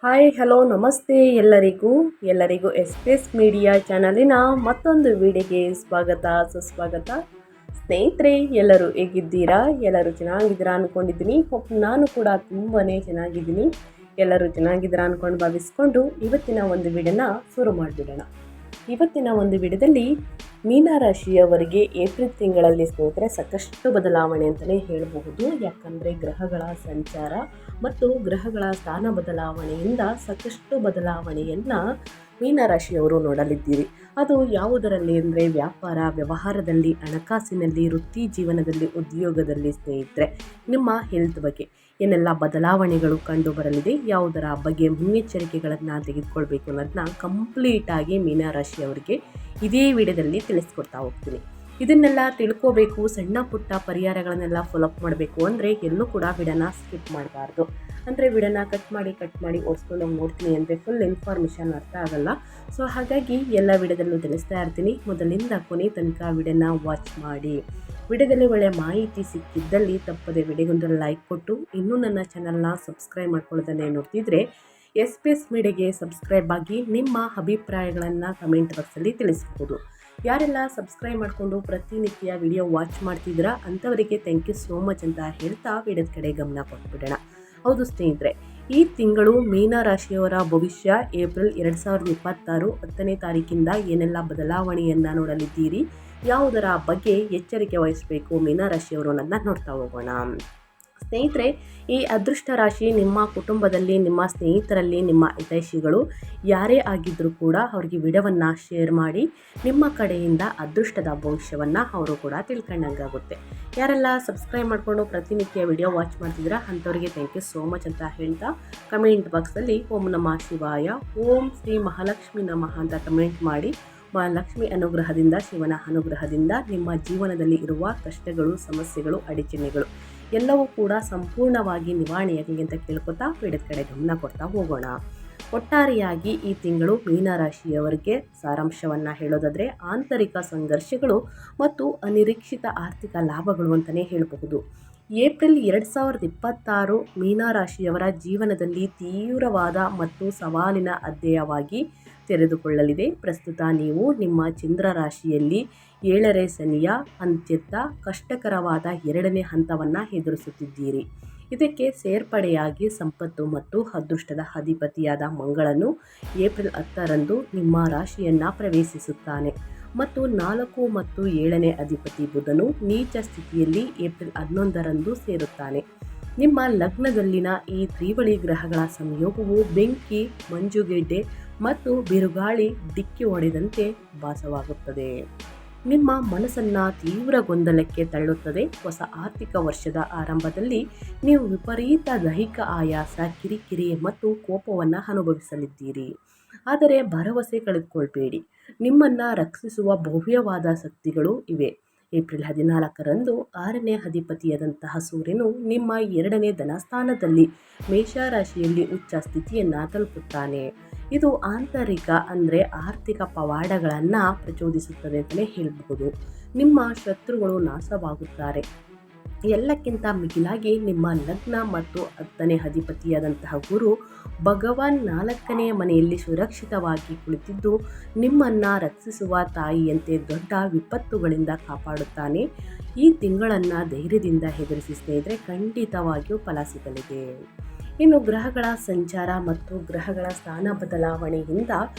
Hi hello ನಮಸ್ತೆ ಎಲ್ಲರಿಗೂ S media ಚಾನಲಿನ ಮತ್ತೊಂದು ವಿಡಿಯೋಗೆ ಸ್ವಾಗತ ಸುಸ್ವಾಗತ. ಸ್ನೇಹಿತರೆ, ಎಲ್ಲರೂ ಹೇಗಿದ್ದೀರಾ? ಎಲ್ಲರೂ ಚೆನ್ನಾಗಿದ್ದೀರಾ ಅಂದ್ಕೊಂಡಿದ್ದೀನಿ. ನಾನು ಕೂಡ ತುಂಬಾ ಚೆನ್ನಾಗಿದ್ದೀನಿ. ಎಲ್ಲರೂ ಚೆನ್ನಾಗಿದ್ದೀರಾ ಅಂದ್ಕೊಂಡು ಭಾವಿಸ್ಕೊಂಡು ಇವತ್ತಿನ ಒಂದು ವಿಡಿಯೋನ ಶುರು ಮಾಡಿಬಿಡೋಣ. ಇವತ್ತಿನ ಒಂದು ವಿಡಿಯೋದಲ್ಲಿ ಮೀನರಾಶಿಯವರಿಗೆ ಏಪ್ರಿಲ್ ತಿಂಗಳಲ್ಲಿ ಸ್ನೇಹಿತರೆ ಸಾಕಷ್ಟು ಬದಲಾವಣೆ ಅಂತಲೇ ಹೇಳಬಹುದು. ಯಾಕಂದರೆ ಗ್ರಹಗಳ ಸಂಚಾರ ಮತ್ತು ಗ್ರಹಗಳ ಸ್ಥಾನ ಬದಲಾವಣೆಯಿಂದ ಸಾಕಷ್ಟು ಬದಲಾವಣೆಯನ್ನು ಮೀನರಾಶಿಯವರು ನೋಡಲಿದ್ದೀರಿ. ಅದು ಯಾವುದರಲ್ಲಿ ಅಂದರೆ ವ್ಯಾಪಾರ, ವ್ಯವಹಾರದಲ್ಲಿ, ಹಣಕಾಸಿನಲ್ಲಿ, ವೃತ್ತಿ ಜೀವನದಲ್ಲಿ, ಉದ್ಯೋಗದಲ್ಲಿ ಸ್ನೇಹಿತರೆ, ನಿಮ್ಮ ಹೆಲ್ತ್ ಬಗ್ಗೆ ಏನೆಲ್ಲ ಬದಲಾವಣೆಗಳು ಕಂಡು ಬರಲಿದೆ, ಯಾವುದರ ಬಗ್ಗೆ ಮುನ್ನೆಚ್ಚರಿಕೆಗಳನ್ನು ತೆಗೆದುಕೊಳ್ಬೇಕು ಅನ್ನೋದನ್ನ ಕಂಪ್ಲೀಟಾಗಿ ಮೀನರಾಶಿಯವರಿಗೆ ಇದೇ ವಿಡಿಯೋದಲ್ಲಿ ತಿಳಿಸ್ಕೊಡ್ತಾ ಹೋಗ್ತೀನಿ. ಇದನ್ನೆಲ್ಲ ತಿಳ್ಕೋಬೇಕು, ಸಣ್ಣ ಪುಟ್ಟ ಪರಿಹಾರಗಳನ್ನೆಲ್ಲ ಫಾಲೋಅಪ್ ಮಾಡಬೇಕು ಅಂದರೆ ಎಲ್ಲೂ ಕೂಡ ವಿಡಿಯೋನ ಸ್ಕಿಪ್ ಮಾಡಬಾರ್ದು. ಅಂದರೆ ವಿಡಿಯೋನ ಕಟ್ ಮಾಡಿ ಓಡಿಸ್ಕೊಂಡು ನೋಡ್ತೀನಿ ಅಂದರೆ ಫುಲ್ ಇನ್ಫಾರ್ಮೇಷನ್ ಅರ್ಥ ಆಗಲ್ಲ. ಸೊ ಹಾಗಾಗಿ ಎಲ್ಲ ವಿಡಿಯೋದಲ್ಲೂ ತಿಳಿಸ್ತಾ ಇರ್ತೀನಿ. ಮೊದಲಿಂದ ಕೊನೆ ತನಕ ವಿಡಿಯೋನ ವಾಚ್ ಮಾಡಿ. ವಿಡಿಯೋದಲ್ಲಿ ಒಳ್ಳೆಯ ಮಾಹಿತಿ ಸಿಕ್ಕಿದ್ದಲ್ಲಿ ತಪ್ಪದೆ ವಿಡಿಯೋಗೊಂದು ಲೈಕ್ ಕೊಟ್ಟು, ಇನ್ನೂ ನನ್ನ ಚಾನಲ್ನ ಸಬ್ಸ್ಕ್ರೈಬ್ ಮಾಡ್ಕೊಳ್ಳೋದನ್ನೇ ನೋಡ್ತಿದ್ರೆ ಎಸ್ ಮೀಡಿಯಾಗೆ ಸಬ್ಸ್ಕ್ರೈಬ್ ಆಗಿ ನಿಮ್ಮ ಅಭಿಪ್ರಾಯಗಳನ್ನು ಕಮೆಂಟ್ ಬಾಕ್ಸಲ್ಲಿ ತಿಳಿಸ್ಬೋದು. ಯಾರೆಲ್ಲ ಸಬ್ಸ್ಕ್ರೈಬ್ ಮಾಡಿಕೊಂಡು ಪ್ರತಿನಿತ್ಯ ವಿಡಿಯೋ ವಾಚ್ ಮಾಡ್ತಿದ್ದೀರಾ ಅಂಥವರಿಗೆ ಥ್ಯಾಂಕ್ ಯು ಸೋ ಮಚ್ ಅಂತ ಹೇಳ್ತಾ ವಿಡಿಯೋದ ಕಡೆ ಗಮನ ಕೊಟ್ಬಿಡೋಣ. ಹೌದು ಸ್ನೇಹಿತರೆ, ಈ ತಿಂಗಳು ಮೀನರಾಶಿಯವರ ಭವಿಷ್ಯ ಏಪ್ರಿಲ್ 2026 10ನೇ ತಾರೀಕಿಂದ ಏನೆಲ್ಲ ಬದಲಾವಣೆಯನ್ನು ನೋಡಲಿದ್ದೀರಿ, ಯಾವುದರ ಬಗ್ಗೆ ಎಚ್ಚರಿಕೆ ವಹಿಸಬೇಕು ಮೀನರಾಶಿಯವರು ಅನ್ನೋದನ್ನ ನೋಡ್ತಾ ಹೋಗೋಣ. ಸ್ನೇಹಿತರೆ, ಈ ಅದೃಷ್ಟ ರಾಶಿ ನಿಮ್ಮ ಕುಟುಂಬದಲ್ಲಿ, ನಿಮ್ಮ ಸ್ನೇಹಿತರಲ್ಲಿ, ನಿಮ್ಮ ಹಿತೈಷಿಗಳು ಯಾರೇ ಆಗಿದ್ದರೂ ಕೂಡ ಅವರಿಗೆ ವಿಡಿಯೋವನ್ನು ಶೇರ್ ಮಾಡಿ ನಿಮ್ಮ ಕಡೆಯಿಂದ ಅದೃಷ್ಟದ ಭವಿಷ್ಯವನ್ನು ಅವರು ಕೂಡ ತಿಳ್ಕೊಂಡಂಗಾಗುತ್ತೆ. ಯಾರೆಲ್ಲ ಸಬ್ಸ್ಕ್ರೈಬ್ ಮಾಡಿಕೊಂಡು ಪ್ರತಿನಿತ್ಯ ವಿಡಿಯೋ ವಾಚ್ ಮಾಡ್ತಿದ್ದೀರಾ ಅಂಥವರಿಗೆ ಥ್ಯಾಂಕ್ ಯು ಸೋ ಮಚ್ ಅಂತ ಹೇಳ್ತಾ ಕಮೆಂಟ್ ಬಾಕ್ಸಲ್ಲಿ ಓಂ ನಮಃ ಶಿವಾಯ, ಓಂ ಶ್ರೀ ಮಹಾಲಕ್ಷ್ಮಿ ನಮಃ ಅಂತ ಕಮೆಂಟ್ ಮಾಡಿ. ಮಹಾಲಕ್ಷ್ಮಿ ಅನುಗ್ರಹದಿಂದ, ಶಿವನ ಅನುಗ್ರಹದಿಂದ ನಿಮ್ಮ ಜೀವನದಲ್ಲಿ ಇರುವ ಕಷ್ಟಗಳು, ಸಮಸ್ಯೆಗಳು, ಅಡಚಣೆಗಳು ಎಲ್ಲವೂ ಕೂಡ ಸಂಪೂರ್ಣವಾಗಿ ನಿವಾರಣೆಯಾಗಲಿ ಅಂತ ಕೇಳ್ಕೊತಾ ವಿಡಿಯೋದ ಕಡೆ ಗಮನ ಕೊಡ್ತಾ ಹೋಗೋಣ. ಒಟ್ಟಾರೆಯಾಗಿ ಈ ತಿಂಗಳು ಮೀನರಾಶಿಯವರಿಗೆ ಸಾರಾಂಶವನ್ನು ಹೇಳೋದಾದರೆ ಆಂತರಿಕ ಸಂಘರ್ಷಗಳು ಮತ್ತು ಅನಿರೀಕ್ಷಿತ ಆರ್ಥಿಕ ಲಾಭಗಳು ಅಂತಲೇ ಹೇಳಬಹುದು. ಏಪ್ರಿಲ್ 2026 ಮೀನರಾಶಿಯವರ ಜೀವನದಲ್ಲಿ ತೀವ್ರವಾದ ಮತ್ತು ಸವಾಲಿನ ಅಧ್ಯಾಯವಾಗಿ ತೆರೆದುಕೊಳ್ಳಲಿದೆ. ಪ್ರಸ್ತುತ ನೀವು ನಿಮ್ಮ ಚಂದ್ರ ರಾಶಿಯಲ್ಲಿ 7ನೇ ಶನಿಯ ಅಂತ್ಯದ ಕಷ್ಟಕರವಾದ 2ನೇ ಹಂತವನ್ನು ಎದುರಿಸುತ್ತಿದ್ದೀರಿ. ಇದಕ್ಕೆ ಸೇರ್ಪಡೆಯಾಗಿ ಸಂಪತ್ತು ಮತ್ತು ಅದೃಷ್ಟದ ಅಧಿಪತಿಯಾದ ಮಂಗಳನು ಏಪ್ರಿಲ್ 10ರಂದು ನಿಮ್ಮ ರಾಶಿಯನ್ನು ಪ್ರವೇಶಿಸುತ್ತಾನೆ ಮತ್ತು 4 ಮತ್ತು 7ನೇ ಅಧಿಪತಿ ಬುಧನು ನೀಚ ಸ್ಥಿತಿಯಲ್ಲಿ ಏಪ್ರಿಲ್ 11ರಂದು ಸೇರುತ್ತಾನೆ. ನಿಮ್ಮ ಲಗ್ನದಲ್ಲಿನ ಈ ತ್ರಿವಳಿ ಗ್ರಹಗಳ ಸಂಯೋಗವು ಬೆಂಕಿ, ಮಂಜುಗೆಡ್ಡೆ ಮತ್ತು ಬಿರುಗಾಳಿ ಡಿಕ್ಕಿ ಹೊಡೆದಂತೆ ಭಾಸವಾಗುತ್ತದೆ. ನಿಮ್ಮ ಮನಸ್ಸನ್ನು ತೀವ್ರ ಗೊಂದಲಕ್ಕೆ ತಳ್ಳುತ್ತದೆ. ಹೊಸ ಆರ್ಥಿಕ ವರ್ಷದ ಆರಂಭದಲ್ಲಿ ನೀವು ವಿಪರೀತ ದೈಹಿಕ ಆಯಾಸ, ಕಿರಿಕಿರಿ ಮತ್ತು ಕೋಪವನ್ನು ಅನುಭವಿಸಲಿದ್ದೀರಿ. ಆದರೆ ಭರವಸೆ ಕಳೆದುಕೊಳ್ಬೇಡಿ, ನಿಮ್ಮನ್ನು ರಕ್ಷಿಸುವ ಭವ್ಯವಾದ ಶಕ್ತಿಗಳು ಇವೆ. ಏಪ್ರಿಲ್ 14ರಂದು 6ನೇ ಅಧಿಪತಿಯಾದಂತಹ ಸೂರ್ಯನು ನಿಮ್ಮ 2ನೇ ಧನಸ್ಥಾನದಲ್ಲಿ ಮೇಷರಾಶಿಯಲ್ಲಿ ಉಚ್ಚ ಸ್ಥಿತಿಯನ್ನು ತಲುಪುತ್ತಾನೆ. ಇದು ಆಂತರಿಕ ಅಂದರೆ ಆರ್ಥಿಕ ಪವಾಡಗಳನ್ನು ಪ್ರಚೋದಿಸುತ್ತದೆ ಅಂತಲೇ ಹೇಳಬಹುದು. ನಿಮ್ಮ ಶತ್ರುಗಳು ನಾಶವಾಗುತ್ತಾರೆ. ಎಲ್ಲಕ್ಕಿಂತ ಮಿಗಿಲಾಗಿ ನಿಮ್ಮ ಲಗ್ನ ಮತ್ತು 10ನೇ ಅಧಿಪತಿಯಾದಂತಹ ಗುರು ಭಗವಾನ್ 4ನೇ ಮನೆಯಲ್ಲಿ ಸುರಕ್ಷಿತವಾಗಿ ಕುಳಿತಿದ್ದು ನಿಮ್ಮನ್ನು ರಕ್ಷಿಸುವ ತಾಯಿಯಂತೆ ದೊಡ್ಡ ವಿಪತ್ತುಗಳಿಂದ ಕಾಪಾಡುತ್ತಾನೆ. ಈ ತಿಂಗಳನ್ನು ಧೈರ್ಯದಿಂದ ಎದುರಿಸಿ ಸ್ನೇಹಿತರೆ, ಖಂಡಿತವಾಗಿಯೂ ಫಲ ಸಿಗಲಿದೆ. ಇನ್ನು ಗ್ರಹಗಳ ಸಂಚಾರ ಮತ್ತು ಗ್ರಹಗಳ ಸ್ಥಾನ ಬದಲಾವಣೆಯಿಂದ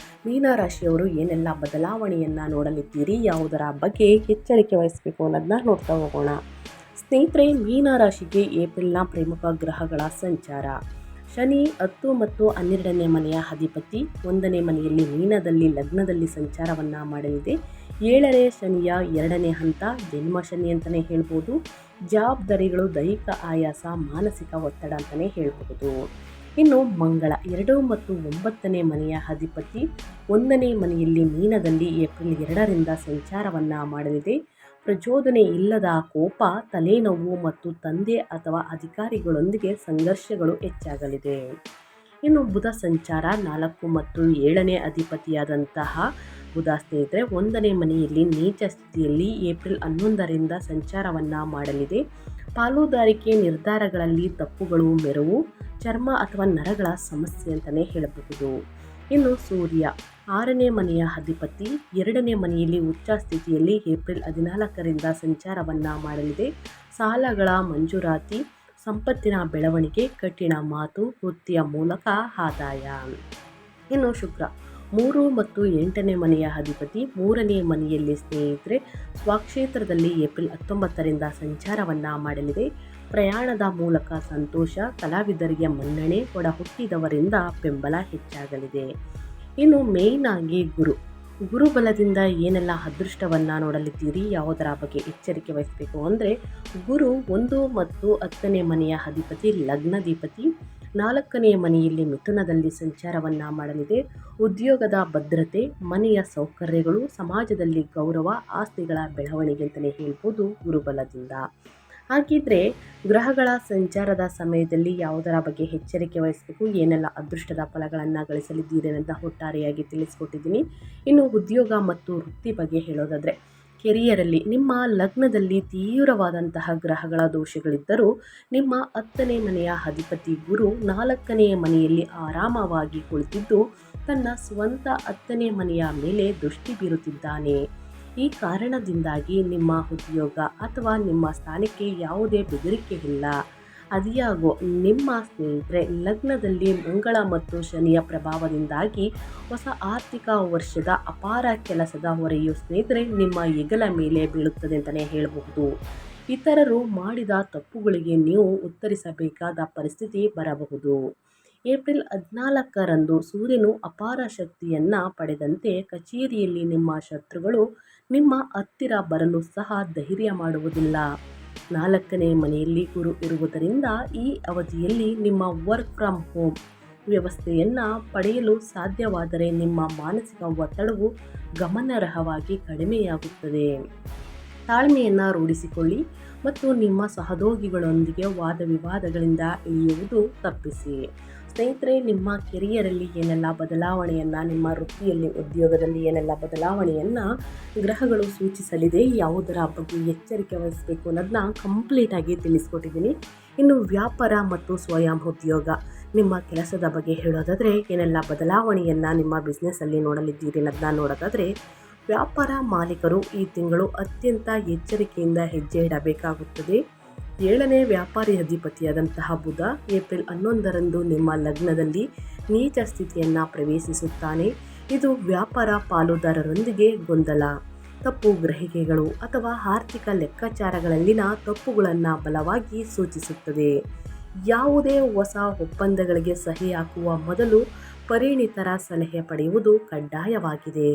ಮೀನರಾಶಿಯವರು ಏನೆಲ್ಲ ಬದಲಾವಣೆಯನ್ನು ನೋಡಲಿದ್ದೀರಿ, ಯಾವುದರ ಬಗ್ಗೆ ಎಚ್ಚರಿಕೆ ವಹಿಸಬೇಕು ಅನ್ನೋದನ್ನ ನೋಡ್ತಾ ಹೋಗೋಣ. ಸ್ನೇಹಿತರೆ, ಮೀನರಾಶಿಗೆ ಏಪ್ರಿಲ್ನ ಪ್ರಮುಖ ಗ್ರಹಗಳ ಸಂಚಾರ. ಶನಿ 10 ಮತ್ತು 12ನೇ ಮನೆಯ ಅಧಿಪತಿ 1ನೇ ಮನೆಯಲ್ಲಿ ಮೀನದಲ್ಲಿ ಲಗ್ನದಲ್ಲಿ ಸಂಚಾರವನ್ನು ಮಾಡಲಿದೆ. 7ನೇ ಶನಿಯ 2ನೇ ಹಂತ ಜನ್ಮ ಶನಿ ಅಂತಲೇ ಹೇಳ್ಬೋದು. ಜವಾಬ್ದಾರಿಗಳು, ದೈಹಿಕ ಆಯಾಸ, ಮಾನಸಿಕ ಒತ್ತಡ ಅಂತಲೇ ಹೇಳಬಹುದು. ಇನ್ನು ಮಂಗಳ 2 ಮತ್ತು 9ನೇ ಮನೆಯ ಅಧಿಪತಿ 1ನೇ ಮನೆಯಲ್ಲಿ ಮೀನದಲ್ಲಿ ಏಪ್ರಿಲ್ 2ರಿಂದ ಸಂಚಾರವನ್ನು ಮಾಡಲಿದೆ. ಪ್ರಚೋದನೆ ಇಲ್ಲದ ಕೋಪ, ತಲೆನೋವು ಮತ್ತು ತಂದೆ ಅಥವಾ ಅಧಿಕಾರಿಗಳೊಂದಿಗೆ ಸಂಘರ್ಷಗಳು ಹೆಚ್ಚಾಗಲಿದೆ. ಇನ್ನು ಬುಧ ಸಂಚಾರ 4 ಮತ್ತು 7ನೇ ಅಧಿಪತಿಯಾದಂತಹ ಬುಧ ಸ್ನೇಹಿತರೆ 1ನೇ ಮನೆಯಲ್ಲಿ ನೀಚ ಸ್ಥಿತಿಯಲ್ಲಿ ಏಪ್ರಿಲ್ 11ರಿಂದ ಸಂಚಾರವನ್ನು ಮಾಡಲಿದೆ. ಪಾಲುದಾರಿಕೆ ನಿರ್ಧಾರಗಳಲ್ಲಿ ತಪ್ಪುಗಳು, ಮೆರವು, ಚರ್ಮ ಅಥವಾ ನರಗಳ ಸಮಸ್ಯೆ ಅಂತಲೇ ಹೇಳಬಹುದು. ಇನ್ನು ಸೂರ್ಯ 6ನೇ ಮನೆಯ ಅಧಿಪತಿ 2ನೇ ಮನೆಯಲ್ಲಿ ಉಚ್ಚ ಸ್ಥಿತಿಯಲ್ಲಿ ಏಪ್ರಿಲ್ 14ರಿಂದ ಸಂಚಾರವನ್ನು ಮಾಡಲಿದೆ. ಸಾಲಗಳ ಮಂಜೂರಾತಿ, ಸಂಪತ್ತಿನ ಬೆಳವಣಿಗೆ, ಕಠಿಣ ಮಾತು, ವೃತ್ತಿಯ ಮೂಲಕ ಆದಾಯ. ಇನ್ನು ಶುಕ್ರ 3 ಮತ್ತು 8ನೇ ಮನೆಯ ಅಧಿಪತಿ 3ನೇ ಮನೆಯಲ್ಲಿ ಸ್ನೇಹಿತರೆ ಸ್ವಕ್ಷೇತ್ರದಲ್ಲಿ ಏಪ್ರಿಲ್ 19ರಿಂದ ಸಂಚಾರವನ್ನು ಮಾಡಲಿದೆ. ಪ್ರಯಾಣದ ಮೂಲಕ ಸಂತೋಷ, ಕಲಾವಿದರಿಗೆ ಮನ್ನಣೆ, ಒಡ ಹುಟ್ಟಿದವರಿಂದ ಬೆಂಬಲ ಹೆಚ್ಚಾಗಲಿದೆ. ಇನ್ನು ಮೇಯ್ನ್ ಆಗಿ ಗುರುಬಲದಿಂದ ಏನೆಲ್ಲ ಅದೃಷ್ಟವನ್ನು ನೋಡಲಿದ್ದೀರಿ, ಯಾವುದರ ಬಗ್ಗೆ ಎಚ್ಚರಿಕೆ ವಹಿಸಬೇಕು ಅಂದರೆ, ಗುರು 1 ಮತ್ತು 10ನೇ ಮನೆಯ ಅಧಿಪತಿ ಲಗ್ನಾಧಿಪತಿ 4ನೇ ಮನೆಯಲ್ಲಿ ಮಿಥುನದಲ್ಲಿ ಸಂಚಾರವನ್ನು ಮಾಡಲಿದೆ. ಉದ್ಯೋಗದ ಭದ್ರತೆ, ಮನೆಯ ಸೌಕರ್ಯಗಳು, ಸಮಾಜದಲ್ಲಿ ಗೌರವ, ಆಸ್ತಿಗಳ ಬೆಳವಣಿಗೆ ಅಂತಲೇ ಹೇಳ್ಬೋದು ಗುರುಬಲದಿಂದ. ಹಾಗಿದ್ರೆ ಗ್ರಹಗಳ ಸಂಚಾರದ ಸಮಯದಲ್ಲಿ ಯಾವುದರ ಬಗ್ಗೆ ಎಚ್ಚರಿಕೆ ವಹಿಸಬೇಕು, ಏನೆಲ್ಲ ಅದೃಷ್ಟದ ಫಲಗಳನ್ನು ಗಳಿಸಲಿದ್ದೀರಿ ಅಂತ ಒಟ್ಟಾರೆಯಾಗಿ ತಿಳಿಸ್ಕೊಟ್ಟಿದ್ದೀನಿ. ಇನ್ನು ಉದ್ಯೋಗ ಮತ್ತು ವೃತ್ತಿ ಬಗ್ಗೆ ಹೇಳೋದಾದರೆ, ಕೆರಿಯರಲ್ಲಿ ನಿಮ್ಮ ಲಗ್ನದಲ್ಲಿ ತೀವ್ರವಾದಂತಹ ಗ್ರಹಗಳ ದೋಷಗಳಿದ್ದರೂ ನಿಮ್ಮ 10ನೇ ಮನೆಯ ಅಧಿಪತಿ ಗುರು 4ನೇ ಮನೆಯಲ್ಲಿ ಆರಾಮವಾಗಿ ಕುಳಿತಿದ್ದು ತನ್ನ ಸ್ವಂತ 10ನೇ ಮನೆಯ ಮೇಲೆ ದೃಷ್ಟಿ ಬೀರುತ್ತಿದ್ದಾನೆ. ಈ ಕಾರಣದಿಂದಾಗಿ ನಿಮ್ಮ ಉದ್ಯೋಗ ಅಥವಾ ನಿಮ್ಮ ಸ್ಥಾನಕ್ಕೆ ಯಾವುದೇ ಬೆದರಿಕೆ ಇಲ್ಲ. ಅದಿಯಾಗೋ ನಿಮ್ಮ ಸ್ನೇಹಿತರೆ ಲಗ್ನದಲ್ಲಿ ಮಂಗಳ ಮತ್ತು ಶನಿಯ ಪ್ರಭಾವದಿಂದಾಗಿ ಹೊಸ ಆರ್ಥಿಕ ವರ್ಷದ ಅಪಾರ ಕೆಲಸದ ಹೊರೆಯು ಸ್ನೇಹಿತರೆ ನಿಮ್ಮ ಹೆಗಲ ಮೇಲೆ ಬೀಳುತ್ತದೆ ಅಂತಲೇ ಹೇಳಬಹುದು. ಇತರರು ಮಾಡಿದ ತಪ್ಪುಗಳಿಗೆ ನೀವು ಉತ್ತರಿಸಬೇಕಾದ ಪರಿಸ್ಥಿತಿ ಬರಬಹುದು. ಏಪ್ರಿಲ್ 14ರಂದು ಸೂರ್ಯನು ಅಪಾರ ಶಕ್ತಿಯನ್ನು ಪಡೆದಂತೆ ಕಚೇರಿಯಲ್ಲಿ ನಿಮ್ಮ ಶತ್ರುಗಳು ನಿಮ್ಮ ಹತ್ತಿರ ಬರಲು ಸಹ ಧೈರ್ಯ ಮಾಡುವುದಿಲ್ಲ. 4ನೇ ಮನೆಯಲ್ಲಿ ಗುರು ಇರುವುದರಿಂದ ಈ ಅವಧಿಯಲ್ಲಿ ನಿಮ್ಮ ವರ್ಕ್ ಫ್ರಮ್ ಹೋಮ್ ವ್ಯವಸ್ಥೆಯನ್ನು ಪಡೆಯಲು ಸಾಧ್ಯವಾದರೆ ನಿಮ್ಮ ಮಾನಸಿಕ ಒತ್ತಡವು ಗಮನಾರ್ಹವಾಗಿ ಕಡಿಮೆಯಾಗುತ್ತದೆ. ತಾಳ್ಮೆಯನ್ನು ರೂಢಿಸಿಕೊಳ್ಳಿ ಮತ್ತು ನಿಮ್ಮ ಸಹೋದ್ಯೋಗಿಗಳೊಂದಿಗೆ ವಾದ ವಿವಾದಗಳಿಂದ ಇಳಿಯುವುದು ತಪ್ಪಿಸಿ. ಸ್ನೇಹಿತರೆ, ನಿಮ್ಮ ಕೆರಿಯರಲ್ಲಿ ಏನೆಲ್ಲ ಬದಲಾವಣೆಯನ್ನು, ನಿಮ್ಮ ವೃತ್ತಿಯಲ್ಲಿ ಉದ್ಯೋಗದಲ್ಲಿ ಏನೆಲ್ಲ ಬದಲಾವಣೆಯನ್ನು ಗ್ರಹಗಳು ಸೂಚಿಸಲಿದೆ, ಯಾವುದರ ಬಗ್ಗೆ ಎಚ್ಚರಿಕೆ ವಹಿಸಬೇಕು ಅನ್ನೋದನ್ನ ಕಂಪ್ಲೀಟಾಗಿ ತಿಳಿಸ್ಕೊಟ್ಟಿದ್ದೀನಿ. ಇನ್ನು ವ್ಯಾಪಾರ ಮತ್ತು ಸ್ವಯಂ ಉದ್ಯೋಗ, ನಿಮ್ಮ ಕೆಲಸದ ಬಗ್ಗೆ ಹೇಳೋದಾದರೆ ಏನೆಲ್ಲ ಬದಲಾವಣೆಯನ್ನು ನಿಮ್ಮ ಬಿಸ್ನೆಸ್ಸಲ್ಲಿ ನೋಡಲಿದ್ದೀರಿ ಅನ್ನೋದನ್ನ ನೋಡೋದಾದರೆ, ವ್ಯಾಪಾರ ಮಾಲೀಕರು ಈ ತಿಂಗಳು ಅತ್ಯಂತ ಎಚ್ಚರಿಕೆಯಿಂದ ಹೆಜ್ಜೆ ಇಡಬೇಕಾಗುತ್ತದೆ. 7ನೇ ವ್ಯಾಪಾರಿ ಅಧಿಪತಿಯಾದಂತಹ ಬುಧ ಏಪ್ರಿಲ್ 11ರಂದು ನಿಮ್ಮ ಲಗ್ನದಲ್ಲಿ ನೀಚ ಸ್ಥಿತಿಯನ್ನು ಪ್ರವೇಶಿಸುತ್ತಾನೆ. ಇದು ವ್ಯಾಪಾರ ಪಾಲುದಾರರೊಂದಿಗೆ ಗೊಂದಲ, ತಪ್ಪು ಗ್ರಹಿಕೆಗಳು ಅಥವಾ ಆರ್ಥಿಕ ಲೆಕ್ಕಾಚಾರಗಳಲ್ಲಿನ ತಪ್ಪುಗಳನ್ನು ಬಲವಾಗಿ ಸೂಚಿಸುತ್ತದೆ. ಯಾವುದೇ ಹೊಸ ಒಪ್ಪಂದಗಳಿಗೆ ಸಹಿ ಹಾಕುವ ಮೊದಲು ಪರಿಣಿತರ ಸಲಹೆ ಪಡೆಯುವುದು ಕಡ್ಡಾಯವಾಗಿದೆ.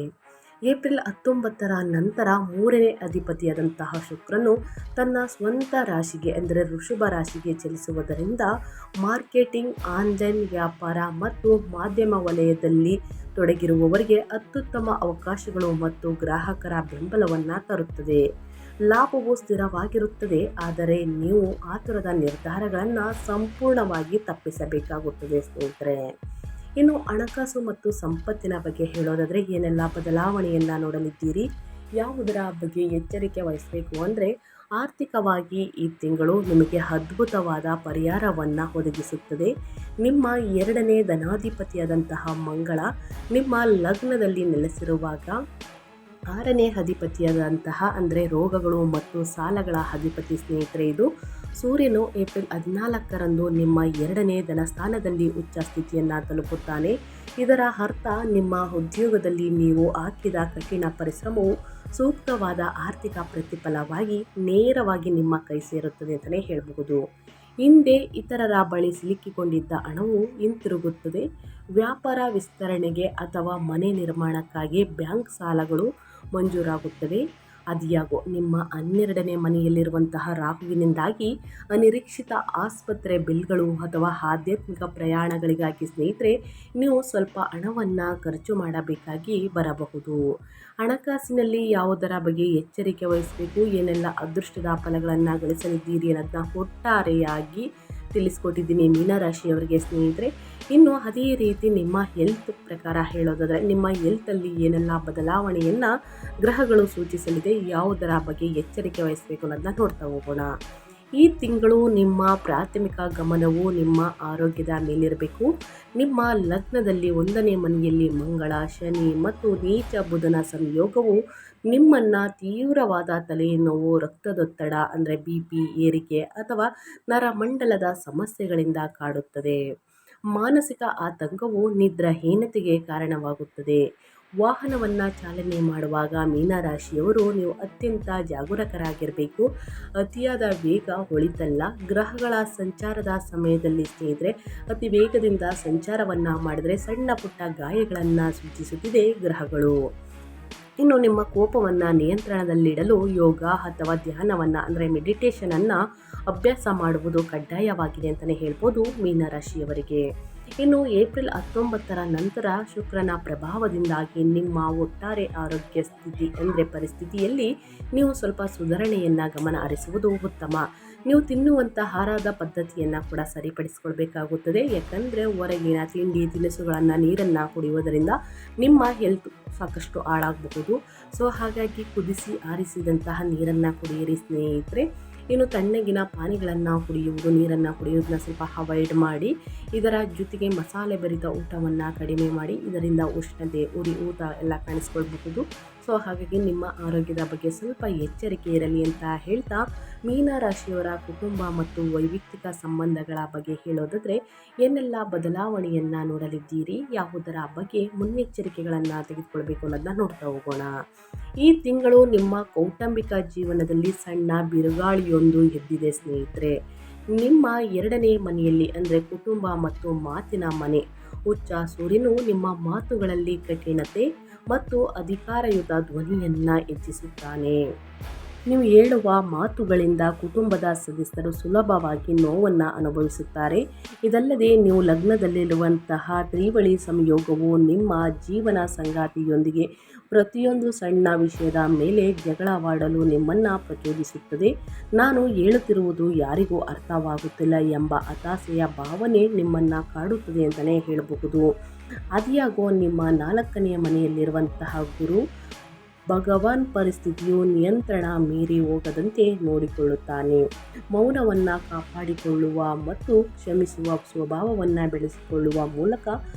ಏಪ್ರಿಲ್ 19ರ ನಂತರ 3ನೇ ಅಧಿಪತಿಯಾದಂತಹ ಶುಕ್ರನು ತನ್ನ ಸ್ವಂತ ರಾಶಿಗೆ ಅಂದರೆ ವೃಷಭ ರಾಶಿಗೆ ಚಲಿಸುವುದರಿಂದ ಮಾರ್ಕೆಟಿಂಗ್, ಆನ್ಲೈನ್ ವ್ಯಾಪಾರ ಮತ್ತು ಮಾಧ್ಯಮ ವಲಯದಲ್ಲಿ ತೊಡಗಿರುವವರಿಗೆ ಅತ್ಯುತ್ತಮ ಅವಕಾಶಗಳು ಮತ್ತು ಗ್ರಾಹಕರ ಬೆಂಬಲವನ್ನು ತರುತ್ತದೆ. ಲಾಭವು ಸ್ಥಿರವಾಗಿರುತ್ತದೆ, ಆದರೆ ನೀವು ಆತುರದ ನಿರ್ಧಾರಗಳನ್ನು ಸಂಪೂರ್ಣವಾಗಿ ತಪ್ಪಿಸಬೇಕಾಗುತ್ತದೆ ಸ್ನೇಹಿತರೆ. ಇನ್ನು ಹಣಕಾಸು ಮತ್ತು ಸಂಪತ್ತಿನ ಬಗ್ಗೆ ಹೇಳೋದಾದರೆ ಏನೆಲ್ಲ ಬದಲಾವಣೆಯನ್ನು ನೋಡಲಿದ್ದೀರಿ, ಯಾವುದರ ಬಗ್ಗೆ ಎಚ್ಚರಿಕೆ ವಹಿಸಬೇಕು ಅಂದರೆ, ಆರ್ಥಿಕವಾಗಿ ಈ ತಿಂಗಳು ನಿಮಗೆ ಅದ್ಭುತವಾದ ಪರಿಹಾರವನ್ನು ಒದಗಿಸುತ್ತದೆ. ನಿಮ್ಮ 2ನೇ ಧನಾಧಿಪತಿಯಾದಂತಹ ಮಂಗಳ ನಿಮ್ಮ ಲಗ್ನದಲ್ಲಿ ನೆಲೆಸಿರುವಾಗ 6ನೇ ಅಧಿಪತಿಯಾದಂತಹ ಅಂದರೆ ರೋಗಗಳು ಮತ್ತು ಸಾಲಗಳ ಅಧಿಪತಿ ಸ್ನೇಹಿತರೆ ಇದು ಸೂರ್ಯನು ಏಪ್ರಿಲ್ 14ರಂದು ನಿಮ್ಮ 2ನೇ ಧನಸ್ಥಾನದಲ್ಲಿ ಉಚ್ಚ ಸ್ಥಿತಿಯನ್ನು ತಲುಪುತ್ತಾನೆ. ಇದರ ಅರ್ಥ ನಿಮ್ಮ ಉದ್ಯೋಗದಲ್ಲಿ ನೀವು ಹಾಕಿದ ಕಠಿಣ ಪರಿಶ್ರಮವು ಸೂಕ್ತವಾದ ಆರ್ಥಿಕ ಪ್ರತಿಫಲವಾಗಿ ನೇರವಾಗಿ ನಿಮ್ಮ ಕೈ ಸೇರುತ್ತದೆ ಅಂತಲೇ ಹೇಳಬಹುದು. ಹಿಂದೆ ಇತರರ ಬಳಿ ಸಿಲುಕಿಕೊಂಡಿದ್ದ ಹಣವು ಹಿಂತಿರುಗುತ್ತದೆ. ವ್ಯಾಪಾರ ವಿಸ್ತರಣೆಗೆ ಅಥವಾ ಮನೆ ನಿರ್ಮಾಣಕ್ಕಾಗಿ ಬ್ಯಾಂಕ್ ಸಾಲಗಳು ಮಂಜೂರಾಗುತ್ತವೆ. ಅದಿಯಾಗೋ ನಿಮ್ಮ 12ನೇ ಮನೆಯಲ್ಲಿರುವಂತಹ ರಾಹುವಿನಿಂದಾಗಿ ಅನಿರೀಕ್ಷಿತ ಆಸ್ಪತ್ರೆ ಬಿಲ್ಗಳು ಅಥವಾ ಆಧ್ಯಾತ್ಮಿಕ ಪ್ರಯಾಣಗಳಿಗಾಗಿ ಸ್ನೇಹಿತರೆ ನೀವು ಸ್ವಲ್ಪ ಹಣವನ್ನು ಖರ್ಚು ಮಾಡಬೇಕಾಗಿ ಬರಬಹುದು. ಹಣಕಾಸಿನಲ್ಲಿ ಯಾವುದರ ಬಗ್ಗೆ ಎಚ್ಚರಿಕೆ ವಹಿಸಬೇಕು, ಏನೆಲ್ಲ ಅದೃಷ್ಟದ ಫಲಗಳನ್ನು ಗಳಿಸಲಿದ್ದೀರಿ ಅನ್ನೋದನ್ನ ಒಟ್ಟಾರೆಯಾಗಿ ತಿಳಿಸ್ಕೊಟ್ಟಿದ್ದೀನಿ ಮೀನರಾಶಿಯವರಿಗೆ ಸ್ನೇಹಿತರೆ. ಇನ್ನು ಅದೇ ರೀತಿ ನಿಮ್ಮ ಹೆಲ್ತ್ ಪ್ರಕಾರ ಹೇಳೋದಾದರೆ ನಿಮ್ಮ ಹೆಲ್ತಲ್ಲಿ ಏನೆಲ್ಲ ಬದಲಾವಣೆಯನ್ನು ಗ್ರಹಗಳು ಸೂಚಿಸಲಿದೆ, ಯಾವುದರ ಬಗ್ಗೆ ಎಚ್ಚರಿಕೆ ವಹಿಸಬೇಕು ಅನ್ನೋದನ್ನ ನೋಡ್ತಾ ಹೋಗೋಣ. ಈ ತಿಂಗಳು ನಿಮ್ಮ ಪ್ರಾಥಮಿಕ ಗಮನವು ನಿಮ್ಮ ಆರೋಗ್ಯದ ಮೇಲಿರಬೇಕು. ನಿಮ್ಮ ಲಗ್ನದಲ್ಲಿ 1ನೇ ಮನೆಯಲ್ಲಿ ಮಂಗಳ, ಶನಿ ಮತ್ತು ನೀಚ ಬುಧನ ಸಂಯೋಗವು ನಿಮ್ಮನ್ನು ತೀವ್ರವಾದ ತಲೆನೋವು, ರಕ್ತದೊತ್ತಡ ಅಂದರೆ BP ಏರಿಕೆ ಅಥವಾ ನರಮಂಡಲದ ಸಮಸ್ಯೆಗಳಿಂದ ಕಾಡುತ್ತದೆ. ಮಾನಸಿಕ ಆತಂಕವು ನಿದ್ರಾಹೀನತೆಗೆ ಕಾರಣವಾಗುತ್ತದೆ. ವಾಹನವನ್ನು ಚಾಲನೆ ಮಾಡುವಾಗ ಮೀನರಾಶಿಯವರು ನೀವು ಅತ್ಯಂತ ಜಾಗರೂಕರಾಗಿರಬೇಕು. ಅತಿಯಾದ ವೇಗ ಒಳಿತಲ್ಲ. ಗ್ರಹಗಳ ಸಂಚಾರದ ಸಮಯದಲ್ಲಿ ಸ್ನೇಹಿತರೆ ಅತಿ ವೇಗದಿಂದ ಸಂಚಾರವನ್ನು ಮಾಡಿದರೆ ಸಣ್ಣ ಪುಟ್ಟ ಗಾಯಗಳನ್ನು ಸೂಚಿಸುತ್ತಿದೆ ಗ್ರಹಗಳು. ಇನ್ನು ನಿಮ್ಮ ಕೋಪವನ್ನು ನಿಯಂತ್ರಣದಲ್ಲಿಡಲು ಯೋಗ ಅಥವಾ ಧ್ಯಾನವನ್ನು ಅಂದರೆ ಮೆಡಿಟೇಷನನ್ನು ಅಭ್ಯಾಸ ಮಾಡುವುದು ಕಡ್ಡಾಯವಾಗಿದೆ ಅಂತಲೇ ಹೇಳ್ಬೋದು ಮೀನರಾಶಿಯವರಿಗೆ. ಇನ್ನು ಏಪ್ರಿಲ್ 19ರ ನಂತರ ಶುಕ್ರನ ಪ್ರಭಾವದಿಂದಾಗಿ ನಿಮ್ಮ ಒಟ್ಟಾರೆ ಆರೋಗ್ಯ ಸ್ಥಿತಿ ಅಂದರೆ ಪರಿಸ್ಥಿತಿಯಲ್ಲಿ ನೀವು ಸ್ವಲ್ಪ ಸುಧಾರಣೆಯನ್ನು ಗಮನ ಹರಿಸುವುದು ಉತ್ತಮ. ನೀವು ತಿನ್ನುವಂಥ ಆಹಾರದ ಪದ್ಧತಿಯನ್ನು ಕೂಡ ಸರಿಪಡಿಸಿಕೊಳ್ಬೇಕಾಗುತ್ತದೆ. ಯಾಕಂದರೆ ಹೊರಗಿನ ತಿಂಡಿ ತಿನಿಸುಗಳನ್ನು ನೀರನ್ನು ಕುಡಿಯುವುದರಿಂದ ನಿಮ್ಮ ಹೆಲ್ತ್ ಸಾಕಷ್ಟು ಹಾಳಾಗಬಹುದು. ಸೊ ಹಾಗಾಗಿ ಕುದಿಸಿ ಆರಿಸಿದಂತಹ ನೀರನ್ನು ಕುಡಿಯಿರಿ ಸ್ನೇಹಿತರೆ. ಇನ್ನು ತಣ್ಣಗಿನ ಪಾನೀಯಗಳನ್ನು ಕುಡಿಯುವುದು, ನೀರನ್ನು ಕುಡಿಯೋದನ್ನ ಸ್ವಲ್ಪ ಅವಾಯ್ಡ್ ಮಾಡಿ. ಇದರ ಜೊತೆಗೆ ಮಸಾಲೆ ಭರಿತ ಊಟವನ್ನು ಕಡಿಮೆ ಮಾಡಿ. ಇದರಿಂದ ಉಷ್ಣತೆ, ಉರಿ ಊತ ಎಲ್ಲ ಕಾಣಿಸ್ಕೊಳ್ಬಹುದು. ಸೊ ಹಾಗಾಗಿ ನಿಮ್ಮ ಆರೋಗ್ಯದ ಬಗ್ಗೆ ಸ್ವಲ್ಪ ಎಚ್ಚರಿಕೆ ಇರಲಿ ಅಂತ ಹೇಳ್ತಾ, ಮೀನರಾಶಿಯವರ ಕುಟುಂಬ ಮತ್ತು ವೈಯಕ್ತಿಕ ಸಂಬಂಧಗಳ ಬಗ್ಗೆ ಹೇಳೋದಾದರೆ ಏನೆಲ್ಲ ಬದಲಾವಣೆಯನ್ನು ನೋಡಲಿದ್ದೀರಿ, ಯಾವುದರ ಬಗ್ಗೆ ಮುನ್ನೆಚ್ಚರಿಕೆಗಳನ್ನು ತೆಗೆದುಕೊಳ್ಬೇಕು ಅನ್ನೋದನ್ನ ನೋಡ್ತಾ ಹೋಗೋಣ. ಈ ತಿಂಗಳು ನಿಮ್ಮ ಕೌಟುಂಬಿಕ ಜೀವನದಲ್ಲಿ ಸಣ್ಣ ಬಿರುಗಾಳಿಯೊಂದು ಎದ್ದಿದೆ ಸ್ನೇಹಿತರೆ. ನಿಮ್ಮ 2ನೇ ಮನೆಯಲ್ಲಿ ಅಂದರೆ ಕುಟುಂಬ ಮತ್ತು ಮಾತಿನ ಮನೆ ಉಚ್ಚ ಸೂರ್ಯನು ನಿಮ್ಮ ಮಾತುಗಳಲ್ಲಿ ಕಠಿಣತೆ ಮತ್ತು ಅಧಿಕಾರಯುತ ಧ್ವನಿಯನ್ನು ಹೆಚ್ಚಿಸುತ್ತಾನೆ. ನೀವು ಹೇಳುವ ಮಾತುಗಳಿಂದ ಕುಟುಂಬದ ಸದಸ್ಯರು ಸುಲಭವಾಗಿ ನೋವನ್ನು ಅನುಭವಿಸುತ್ತಾರೆ. ಇದಲ್ಲದೆ ನೀವು ಲಗ್ನದಲ್ಲಿರುವಂತಹ ತ್ರಿವಳಿ ಸಂಯೋಗವು ನಿಮ್ಮ ಜೀವನ ಸಂಗಾತಿಯೊಂದಿಗೆ ಪ್ರತಿಯೊಂದು ಸಣ್ಣ ವಿಷಯದ ಮೇಲೆ ಜಗಳವಾಡಲು ನಿಮ್ಮನ್ನು ಪ್ರಚೋದಿಸುತ್ತದೆ. ನಾನು ಹೇಳುತ್ತಿರುವುದು ಯಾರಿಗೂ ಅರ್ಥವಾಗುತ್ತಿಲ್ಲ ಎಂಬ ಹತಾಶೆಯ ಭಾವನೆ ನಿಮ್ಮನ್ನು ಕಾಡುತ್ತದೆ ಅಂತಲೇ ಹೇಳಬಹುದು. ಆದಾಗ್ಯೂ ನಿಮ್ಮ 4ನೇ ಮನೆಯಲ್ಲಿರುವಂತಹ ಗುರು ಭಗವಾನ್ ಪರಿಸ್ಥಿತಿಯು ನಿಯಂತ್ರಣ ಮೀರಿ ಹೋಗದಂತೆ ನೋಡಿಕೊಳ್ಳುತ್ತಾನೆ. ಮೌನವನ್ನು ಕಾಪಾಡಿಕೊಳ್ಳುವ ಮತ್ತು ಕ್ಷಮಿಸುವ ಸ್ವಭಾವವನ್ನು ಬೆಳೆಸಿಕೊಳ್ಳುವ ಮೂಲಕ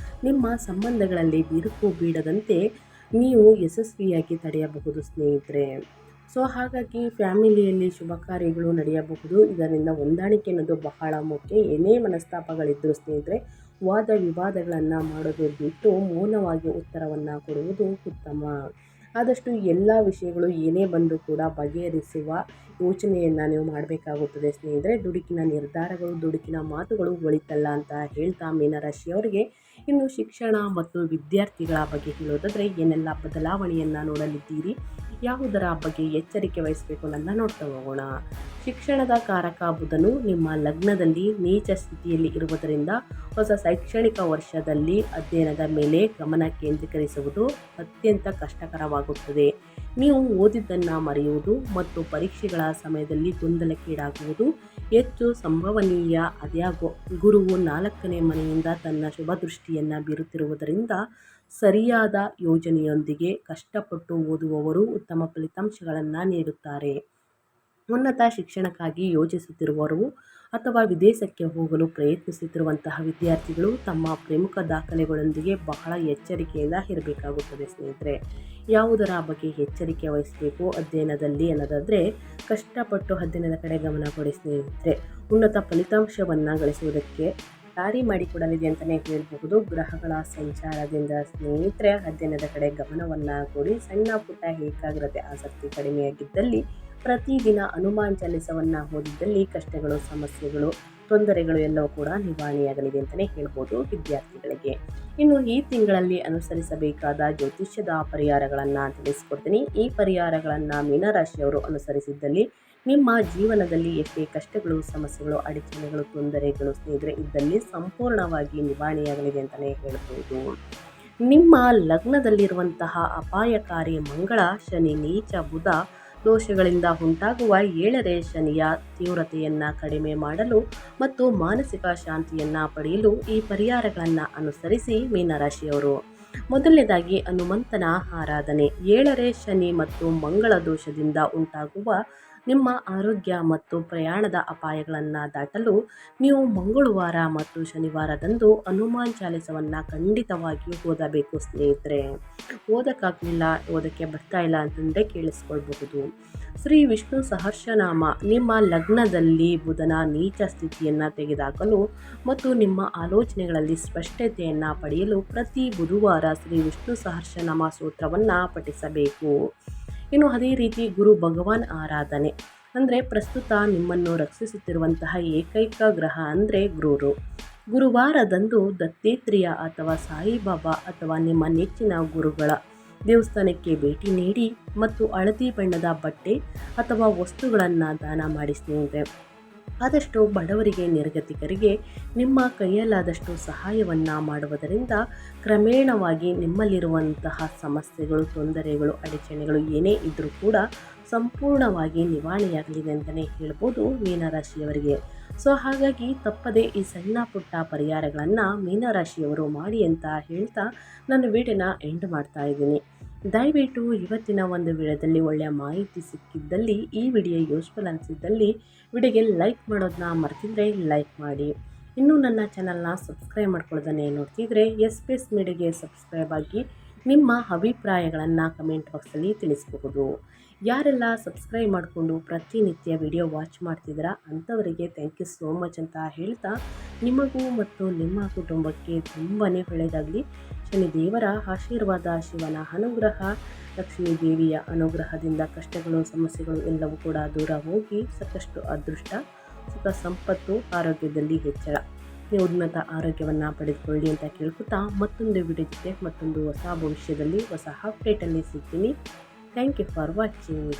ನಿಮ್ಮ ಸಂಬಂಧಗಳಲ್ಲಿ ಬಿರುಕು ಬೀಳದಂತೆ ನೀವು ಯಶಸ್ವಿಯಾಗಿ ತಡೆಯಬಹುದು ಸ್ನೇಹಿತರೆ. ಸೊ ಹಾಗಾಗಿ ಫ್ಯಾಮಿಲಿಯಲ್ಲಿ ಶುಭ ಕಾರ್ಯಗಳು ನಡೆಯಬಹುದು. ಇದರಿಂದ ಹೊಂದಾಣಿಕೆ ಅನ್ನೋದು ಬಹಳ ಮುಖ್ಯ. ಏನೇ ಮನಸ್ತಾಪಗಳಿದ್ದರೂ ಸ್ನೇಹಿತರೆ ವಾದ ವಿವಾದಗಳನ್ನು ಮಾಡೋದು ಬಿಟ್ಟು ಮೌನವಾಗಿ ಉತ್ತರವನ್ನು ಕೊಡುವುದು ಉತ್ತಮ. ಆದಷ್ಟು ಎಲ್ಲ ವಿಷಯಗಳು ಏನೇ ಬಂದರೂ ಕೂಡ ಬಗೆಹರಿಸುವ ಯೋಚನೆಯನ್ನು ನೀವು ಮಾಡಬೇಕಾಗುತ್ತದೆ ಸ್ನೇಹಿತರೆ. ದುಡುಕಿನ ನಿರ್ಧಾರಗಳು, ದುಡುಕಿನ ಮಾತುಗಳು ಒಳಿತಲ್ಲ ಅಂತ ಹೇಳ್ತಾ ಮೀನರಾಶಿಯವರಿಗೆ ಇನ್ನು ಶಿಕ್ಷಣ ಮತ್ತು ವಿದ್ಯಾರ್ಥಿಗಳ ಬಗ್ಗೆ ಹೇಳೋದಾದರೆ ಏನೆಲ್ಲ ಬದಲಾವಣೆಯನ್ನು ನೋಡಲಿದ್ದೀರಿ, ಯಾವುದರ ಬಗ್ಗೆ ಎಚ್ಚರಿಕೆ ವಹಿಸಬೇಕು ಅನ್ನೋದನ್ನ ನೋಡ್ತಾ ಹೋಗೋಣ. ಶಿಕ್ಷಣದ ಕಾರಕ ಬುಧನು ನಿಮ್ಮ ಲಗ್ನದಲ್ಲಿ ನೀಚ ಸ್ಥಿತಿಯಲ್ಲಿ ಇರುವುದರಿಂದ ಹೊಸ ಶೈಕ್ಷಣಿಕ ವರ್ಷದಲ್ಲಿ ಅಧ್ಯಯನದ ಮೇಲೆ ಗಮನ ಕೇಂದ್ರೀಕರಿಸುವುದು ಅತ್ಯಂತ ಕಷ್ಟಕರವಾಗುತ್ತದೆ. ನೀವು ಓದಿದ್ದನ್ನು ಮರೆಯುವುದು ಮತ್ತು ಪರೀಕ್ಷೆಗಳ ಸಮಯದಲ್ಲಿ ಗೊಂದಲಕ್ಕೀಡಾಗುವುದು ಹೆಚ್ಚು ಸಂಭವನೀಯ. ಆದಾಗ್ಯೂ ಗುರುವು 4ನೇ ಮನೆಯಿಂದ ತನ್ನ ಶುಭ ದೃಷ್ಟಿಯನ್ನು ಬೀರುತ್ತಿರುವುದರಿಂದ ಸರಿಯಾದ ಯೋಜನೆಯೊಂದಿಗೆ ಕಷ್ಟಪಟ್ಟು ಓದುವವರು ಉತ್ತಮ ಫಲಿತಾಂಶಗಳನ್ನು ನೀಡುತ್ತಾರೆ. ಉನ್ನತ ಶಿಕ್ಷಣಕ್ಕಾಗಿ ಯೋಜಿಸುತ್ತಿರುವವರು ಅಥವಾ ವಿದೇಶಕ್ಕೆ ಹೋಗಲು ಪ್ರಯತ್ನಿಸುತ್ತಿರುವಂತಹ ವಿದ್ಯಾರ್ಥಿಗಳು ತಮ್ಮ ಪ್ರಮುಖ ದಾಖಲೆಗಳೊಂದಿಗೆ ಬಹಳ ಎಚ್ಚರಿಕೆಯಿಂದ ಇರಬೇಕಾಗುತ್ತದೆ ಸ್ನೇಹಿತರೆ. ಯಾವುದರ ಬಗ್ಗೆ ಎಚ್ಚರಿಕೆ ವಹಿಸಬೇಕು ಅಧ್ಯಯನದಲ್ಲಿ ಅನ್ನೋದಾದರೆ ಕಷ್ಟಪಟ್ಟು ಅಧ್ಯಯನದ ಕಡೆ ಗಮನ ಕೊಡಿ ಸ್ನೇಹಿತರೆ. ಉನ್ನತ ಫಲಿತಾಂಶವನ್ನು ಗಳಿಸುವುದಕ್ಕೆ ದಾರಿ ಮಾಡಿಕೊಡಲಿದೆ ಅಂತಲೇ ಹೇಳಬಹುದು. ಗ್ರಹಗಳ ಸಂಚಾರದಿಂದ ಸ್ನೇಹಿತರೆ ಅಧ್ಯಯನದ ಕಡೆ ಗಮನವನ್ನು ಕೊಡಿ. ಸಣ್ಣ ಪುಟ್ಟ ಏಕಾಗ್ರತೆ ಆಸಕ್ತಿ ಕಡಿಮೆಯಾಗಿದ್ದಲ್ಲಿ ಪ್ರತಿದಿನ ಹನುಮಾನ್ ಚಾಲಿಸವನ್ನು ಓದಿದ್ದಲ್ಲಿ ಕಷ್ಟಗಳು, ಸಮಸ್ಯೆಗಳು, ತೊಂದರೆಗಳು ಎಲ್ಲವೂ ಕೂಡ ನಿವಾರಣೆಯಾಗಲಿದೆ ಅಂತಲೇ ಹೇಳ್ಬೋದು ವಿದ್ಯಾರ್ಥಿಗಳಿಗೆ. ಇನ್ನು ಈ ತಿಂಗಳಲ್ಲಿ ಅನುಸರಿಸಬೇಕಾದ ಜ್ಯೋತಿಷ್ಯದ ಪರಿಹಾರಗಳನ್ನು ತಿಳಿಸ್ಕೊಡ್ತೀನಿ. ಈ ಪರಿಹಾರಗಳನ್ನು ಮೀನರಾಶಿಯವರು ಅನುಸರಿಸಿದ್ದಲ್ಲಿ ನಿಮ್ಮ ಜೀವನದಲ್ಲಿ ಎಷ್ಟೇ ಕಷ್ಟಗಳು, ಸಮಸ್ಯೆಗಳು, ಅಡಚಣೆಗಳು, ತೊಂದರೆಗಳು ಸ್ನೇಹಿತರೆ ಇದ್ದಲ್ಲಿ ಸಂಪೂರ್ಣವಾಗಿ ನಿವಾರಣೆಯಾಗಲಿದೆ ಅಂತಲೇ ಹೇಳ್ಬೋದು. ನಿಮ್ಮ ಲಗ್ನದಲ್ಲಿರುವಂತಹ ಅಪಾಯಕಾರಿ ಮಂಗಳ, ಶನಿ, ನೀಚ ಬುಧ ದೋಷಗಳಿಂದ ಉಂಟಾಗುವ 7ನೇ ಶನಿಯ ತೀವ್ರತೆಯನ್ನು ಕಡಿಮೆ ಮಾಡಲು ಮತ್ತು ಮಾನಸಿಕ ಶಾಂತಿಯನ್ನು ಪಡೆಯಲು ಈ ಪರಿಹಾರಗಳನ್ನು ಅನುಸರಿಸಿ ಮೀನರಾಶಿಯವರು. ಮೊದಲನೇದಾಗಿ ಹನುಮಂತನ ಆರಾಧನೆ. 7ನೇ ಶನಿ ಮತ್ತು ಮಂಗಳ ದೋಷದಿಂದ ಉಂಟಾಗುವ ನಿಮ್ಮ ಆರೋಗ್ಯ ಮತ್ತು ಪ್ರಯಾಣದ ಅಪಾಯಗಳನ್ನು ದಾಟಲು ನೀವು ಮಂಗಳವಾರ ಮತ್ತು ಶನಿವಾರದಂದು ಹನುಮಾನ್ ಚಾಲಿಸವನ್ನು ಖಂಡಿತವಾಗಿಯೂ ಓದಬೇಕು ಸ್ನೇಹಿತರೆ. ಓದೋಕ್ಕಾಗಲಿಲ್ಲ, ಓದೋಕ್ಕೆ ಬರ್ತಾ ಇಲ್ಲ ಅಂತಂದರೆ ಕೇಳಿಸ್ಕೊಳ್ಬಹುದು. ಶ್ರೀ ವಿಷ್ಣು ಸಹಸ್ರನಾಮ ನಿಮ್ಮ ಲಗ್ನದಲ್ಲಿ ಬುಧನ ನೀಚ ಸ್ಥಿತಿಯನ್ನು ತೆಗೆದುಹಾಕಲು ಮತ್ತು ನಿಮ್ಮ ಆಲೋಚನೆಗಳಲ್ಲಿ ಸ್ಪಷ್ಟತೆಯನ್ನು ಪಡೆಯಲು ಪ್ರತಿ ಬುಧವಾರ ಶ್ರೀ ವಿಷ್ಣು ಸಹಸ್ರನಾಮ ಸ್ತೋತ್ರವನ್ನು ಪಠಿಸಬೇಕು. ಇನ್ನು ಅದೇ ರೀತಿ ಗುರು ಭಗವಾನ್ ಆರಾಧನೆ ಅಂದರೆ ಪ್ರಸ್ತುತ ನಿಮ್ಮನ್ನು ರಕ್ಷಿಸುತ್ತಿರುವಂತಹ ಏಕೈಕ ಗ್ರಹ ಅಂದರೆ ಗುರುವಾರದಂದು ದತ್ತಾತ್ರೇಯ ಅಥವಾ ಸಾಯಿಬಾಬಾ ಅಥವಾ ನಿಮ್ಮ ನೆಚ್ಚಿನ ಗುರುಗಳ ದೇವಸ್ಥಾನಕ್ಕೆ ಭೇಟಿ ನೀಡಿ ಮತ್ತು ಹಳದಿ ಬಣ್ಣದ ಬಟ್ಟೆ ಅಥವಾ ವಸ್ತುಗಳನ್ನು ದಾನ ಮಾಡಿ ಸ್ನೇಹಿತರೆ. ಆದಷ್ಟು ಬಡವರಿಗೆ, ನಿರ್ಗತಿಕರಿಗೆ ನಿಮ್ಮ ಕೈಯಲ್ಲಾದಷ್ಟು ಸಹಾಯವನ್ನು ಮಾಡುವುದರಿಂದ ಕ್ರಮೇಣವಾಗಿ ನಿಮ್ಮಲ್ಲಿರುವಂತಹ ಸಮಸ್ಯೆಗಳು, ತೊಂದರೆಗಳು, ಅಡಚಣೆಗಳು ಏನೇ ಇದ್ದರೂ ಕೂಡ ಸಂಪೂರ್ಣವಾಗಿ ನಿವಾರಣೆಯಾಗಲಿದೆ ಅಂತಲೇ ಹೇಳ್ಬೋದು ಮೀನರಾಶಿಯವರಿಗೆ. ಸೊ ಹಾಗಾಗಿ ತಪ್ಪದೆ ಈ ಸಣ್ಣ ಪುಟ್ಟ ಪರಿಹಾರಗಳನ್ನು ಮೀನರಾಶಿಯವರು ಮಾಡಿ ಅಂತ ಹೇಳ್ತಾ ನನ್ನ ವಿಡಿಯೋನ ಎಂಡ್ ಮಾಡ್ತಾ ಇದ್ದೀನಿ. ದಯವಿಟ್ಟು ಇವತ್ತಿನ ಒಂದು ವಿಡಿಯೋದಲ್ಲಿ ಒಳ್ಳೆಯ ಮಾಹಿತಿ ಸಿಕ್ಕಿದ್ದಲ್ಲಿ, ಈ ವಿಡಿಯೋ ಯೂಸ್ಫುಲ್ ಅನಿಸಿದ್ದಲ್ಲಿ ವಿಡಿಯೋಗೆ ಲೈಕ್ ಮಾಡೋದನ್ನ ಮರ್ತಿದ್ರೆ ಲೈಕ್ ಮಾಡಿ. ಇನ್ನೂ ನನ್ನ ಚಾನಲ್ನ ಸಬ್ಸ್ಕ್ರೈಬ್ ಮಾಡ್ಕೊಳ್ಳೋದನ್ನೇ ನೋಡ್ತಿದ್ರೆ ಎಸ್ ಮೀಡಿಯಾಗೆ ಸಬ್ಸ್ಕ್ರೈಬ್ ಆಗಿ ನಿಮ್ಮ ಅಭಿಪ್ರಾಯಗಳನ್ನು ಕಮೆಂಟ್ ಬಾಕ್ಸಲ್ಲಿ ತಿಳಿಸಬಹುದು. ಯಾರೆಲ್ಲ ಸಬ್ಸ್ಕ್ರೈಬ್ ಮಾಡಿಕೊಂಡು ಪ್ರತಿನಿತ್ಯ ವಿಡಿಯೋ ವಾಚ್ ಮಾಡ್ತಿದ್ದೀರಾ ಅಂಥವರಿಗೆ ಥ್ಯಾಂಕ್ ಯು ಸೋ ಮಚ್ ಅಂತ ಹೇಳ್ತಾ, ನಿಮಗೂ ಮತ್ತು ನಿಮ್ಮ ಕುಟುಂಬಕ್ಕೆ ತುಂಬಾ ಒಳ್ಳೆಯದಾಗಲಿ. ಶನಿದೇವರ ಆಶೀರ್ವಾದ, ಶಿವನ ಅನುಗ್ರಹ, ಲಕ್ಷ್ಮೀ ದೇವಿಯ ಅನುಗ್ರಹದಿಂದ ಕಷ್ಟಗಳು, ಸಮಸ್ಯೆಗಳು ಎಲ್ಲವೂ ಕೂಡ ದೂರ ಹೋಗಿ ಸಾಕಷ್ಟು ಅದೃಷ್ಟ, ಸುಖ, ಸಂಪತ್ತು, ಆರೋಗ್ಯದಲ್ಲಿ ಹೆಚ್ಚಳ, ಉನ್ನತ ಆರೋಗ್ಯವನ್ನು ಪಡೆದುಕೊಳ್ಳಿ ಅಂತ ಕೇಳ್ಕೊತಾ ಮತ್ತೊಂದು ವಿಡಿಯೋ ಜೊತೆ ಮತ್ತೊಂದು ಹೊಸ ಭವಿಷ್ಯದಲ್ಲಿ ಹೊಸ ಅಪ್ಡೇಟಲ್ಲಿ ಸಿಗ್ತೀನಿ. Thank you for watching.